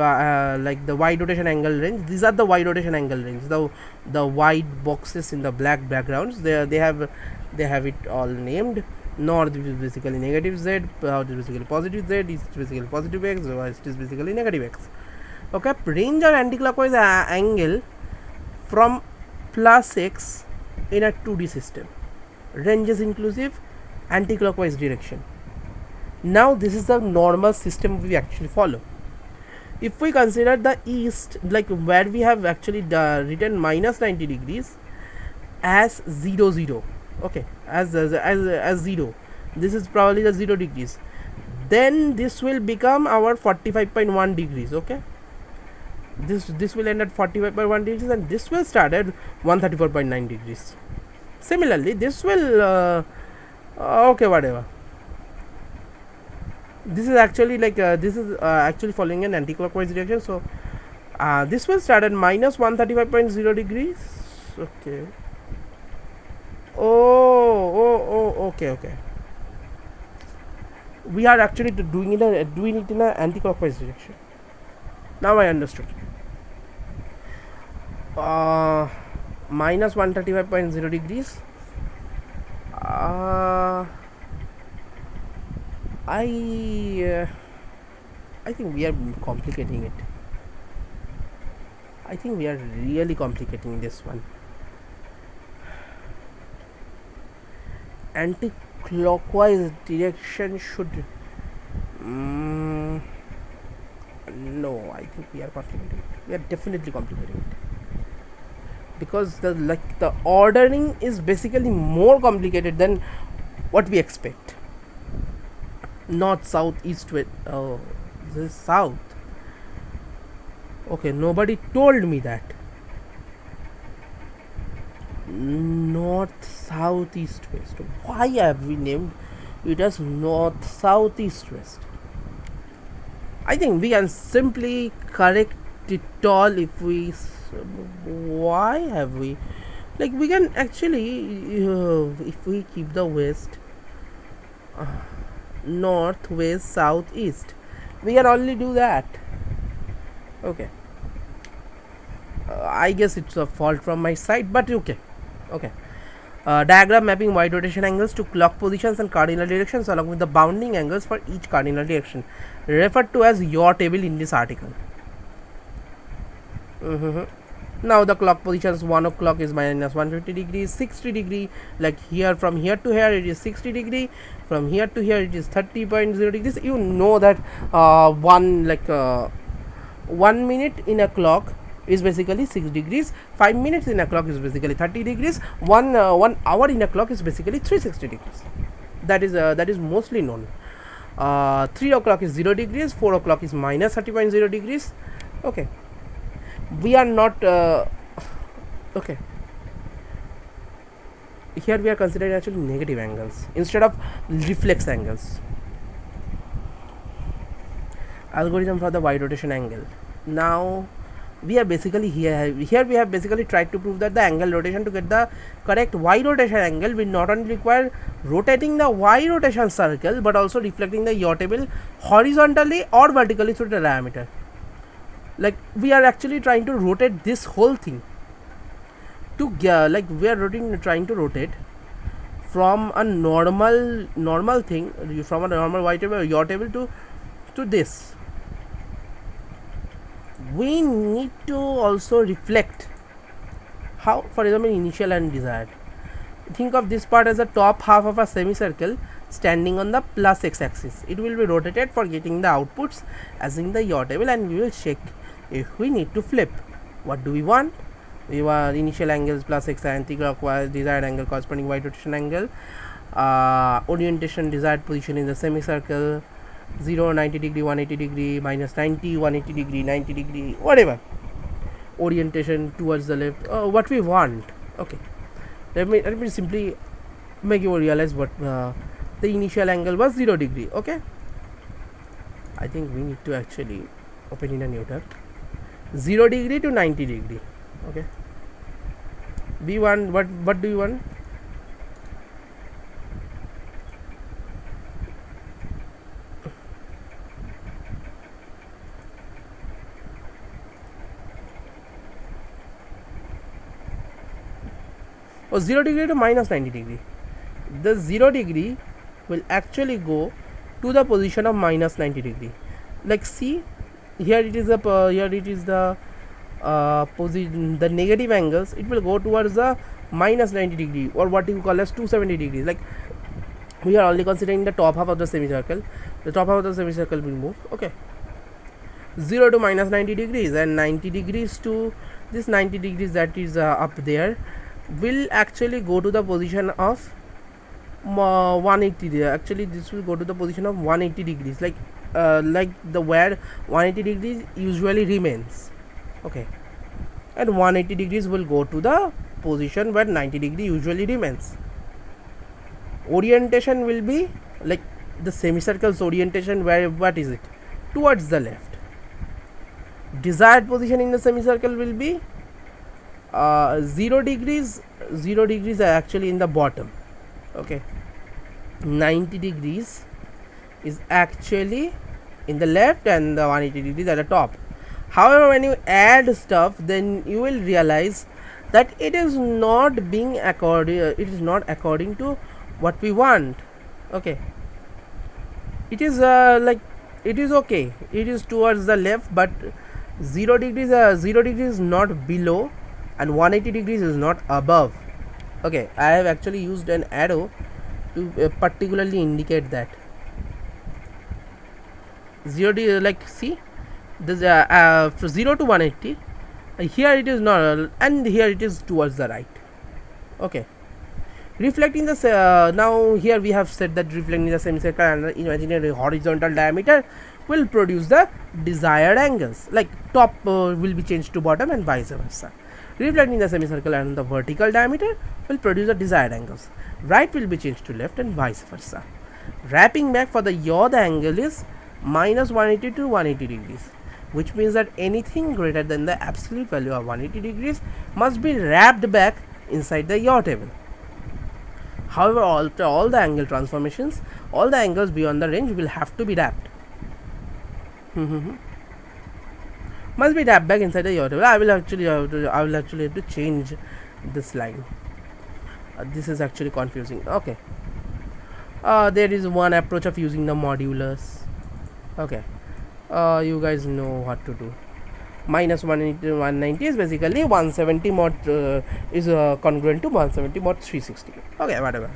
like the y rotation angle range. These are the y rotation angle range. The white boxes in the black backgrounds. They have it all named. North is basically negative z, south is basically positive z, east is basically positive x, west is basically negative x. Okay, range or anti-clockwise angle from plus x in a 2D system. Range is inclusive, anti-clockwise direction. Now this is the normal system we actually follow. If we consider the east, like where we have actually written minus 90 degrees as 0, okay, as 0, this is probably the 0 degrees, then this will become our 45.1 degrees. Okay, this will end at 45.1 degrees and this will start at 134.9 degrees. Similarly, this will okay, whatever. This is actually like this is actually following an anti-clockwise direction, so this will start at minus 135.0 degrees. Okay. Okay. We are actually doing it in an anti-clockwise direction. Now I understood. Minus 135.0 degrees. I think we are complicating it. I think we are really complicating this one. Anti-clockwise direction should no, I think we are complicating it. We are definitely complicating it because the ordering is basically more complicated than what we expect. North, south, east, west. Oh, this is south. Okay, nobody told me that. North, south, east, west. Why have we named it as north, south, east, west? I think we can simply correct it all if we. Why have we? Like, we can actually, if we keep the west, north, west, south, east, we can only do that. Okay. I guess it's a fault from my side, but okay. Okay. Diagram mapping y rotation angles to clock positions and cardinal directions along with the bounding angles for each cardinal direction, referred to as yaw table in this article. Now the clock positions, 1 o'clock is minus 150 degrees, 60 degree, like here, from here to here it is 60 degree, from here to here it is 30.0 degrees. You know that 1 minute in a clock is basically 6 degrees, 5 minutes in a clock is basically 30 degrees, 1 hour in a clock is basically 360 degrees. That is mostly known. 3 o'clock is 0 degrees, 4 o'clock is minus 30.0 degrees. Okay, we are not okay, here we are considering actually negative angles instead of reflex angles. Algorithm for the y rotation angle. Now we are basically here we have basically tried to prove that the angle rotation, to get the correct y rotation angle, will not only require rotating the y rotation circle but also reflecting the yaw table horizontally or vertically through the diameter. Like, we are actually trying to rotate this whole thing to like we are trying to rotate from a normal thing, from a normal y table, yaw table, to this. We need to also reflect how, for example, initial and desired. Think of this part as the top half of a semicircle standing on the plus x axis. It will be rotated for getting the outputs as in the yaw table, and we will check if we need to flip. What do we want? We want initial angles plus x, anti-clockwise, desired angle corresponding y rotation angle, orientation, desired position in the semicircle, 0, 90 degree, 180 degree, minus 90, 180 degree, 90 degree, whatever orientation towards the left, what we want. Okay, let me simply make you realize what the initial angle was 0 degree. Okay, I think we need to actually open in a new tab. 0 degree to 90 degree. Okay, we want what do you want? Or 0 degree to minus 90 degree. The 0 degree will actually go to the position of minus 90 degree. Like, see, here it is the position, the negative angles, it will go towards the minus 90 degree, or what you call as 270 degrees. Like, we are only considering the top half of the semicircle. The top half of the semicircle will move. Okay, 0 to minus 90 degrees, and 90 degrees to this 90 degrees that is up there will actually go to the position of 180. Actually, this will go to the position of 180 degrees, like the where 180 degrees usually remains. Okay, and 180 degrees will go to the position where 90 degree usually remains. Orientation will be like the semicircle's orientation, where, what is it, towards the left. Desired position in the semicircle will be 0 degrees. 0 degrees are actually in the bottom. Okay, 90 degrees is actually in the left, and the 180 degrees at the top. However, when you add stuff, then you will realize that it is not according to what we want. Okay, it is it is okay, it is towards the left, but 0 degrees is not below, and 180 degrees is not above. Okay, I have actually used an arrow to particularly indicate that. 0 like, see, this 0 to 180, here it is not, and here it is towards the right. Okay, Reflecting the now here we have said that reflecting the semicircle and the imaginary horizontal diameter will produce the desired angles, like top will be changed to bottom and vice versa. Reflecting the semicircle and the vertical diameter will produce the desired angles. Right will be changed to left and vice versa. Wrapping back for the yaw, the angle is minus 180 to 180 degrees, which means that anything greater than the absolute value of 180 degrees must be wrapped back inside the yaw table. However, after all the angle transformations, all the angles beyond the range will have to be wrapped. Must be wrapped back inside the yaw table. I will actually have to change this line. This is actually confusing. Okay. There is one approach of using the modulus. Okay. You guys know what to do. Minus 190 is basically 170 mod is congruent to 170 mod 360. Okay, whatever.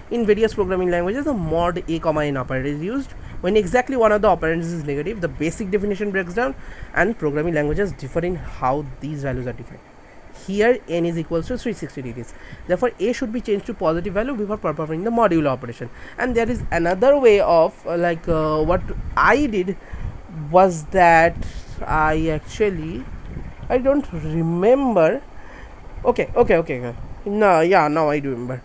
In various programming languages, the mod a comma n operator is used when exactly one of the operands is negative. The basic definition breaks down, and programming languages differ in how these values are defined. Here n is equals to 360 degrees. Therefore, a should be changed to positive value before performing the modulo operation. And there is another way of what I did was that I don't remember. Okay. No, yeah, now I do remember.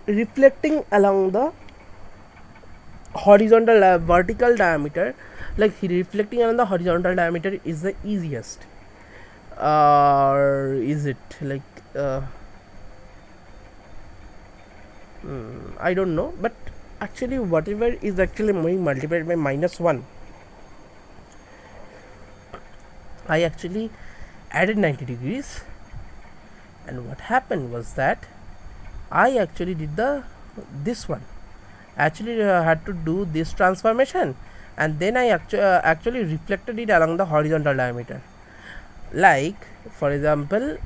Reflecting along the horizontal vertical diameter, like reflecting along the horizontal diameter is the easiest. Or is it like I don't know, but actually whatever is actually being multiplied by minus 1, I actually added 90 degrees, and what happened was that I actually did this one. Actually had to do this transformation, and then I actually reflected it along the horizontal diameter. Like for example,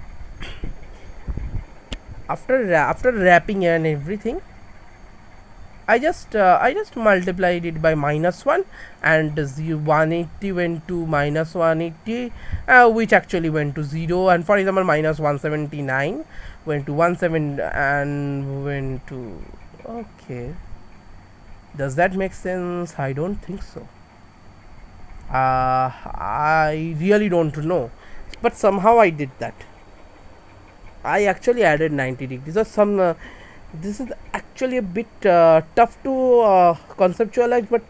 after wrapping and everything, I just multiplied it by minus 1, and 180 went to minus 180, which actually went to 0, and for example minus 179 went to 17 and went to, okay, does that make sense? I don't think so. I really don't know, but somehow I did that. I actually added 90 degrees or some this is actually a bit tough to conceptualize, but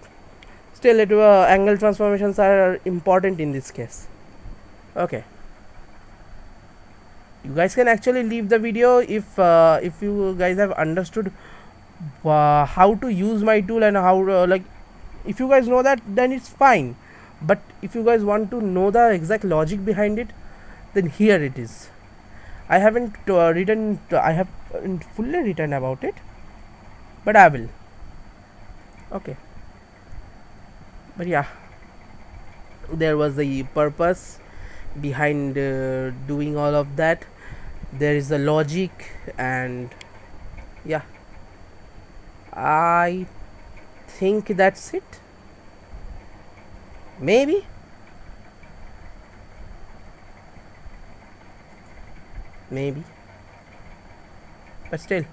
still angle transformations are important in this case. Okay, you guys can actually leave the video if you guys have understood how to use my tool, and how if you guys know that, then it's fine, but if you guys want to know the exact logic behind it, then here it is. I haven't I haven't fully written about it, but I will. Okay, but yeah, there was the purpose behind doing all of that. There is a logic, and yeah, I think that's it. Maybe. But still,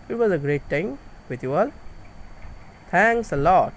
it was a great time with you all. Thanks a lot.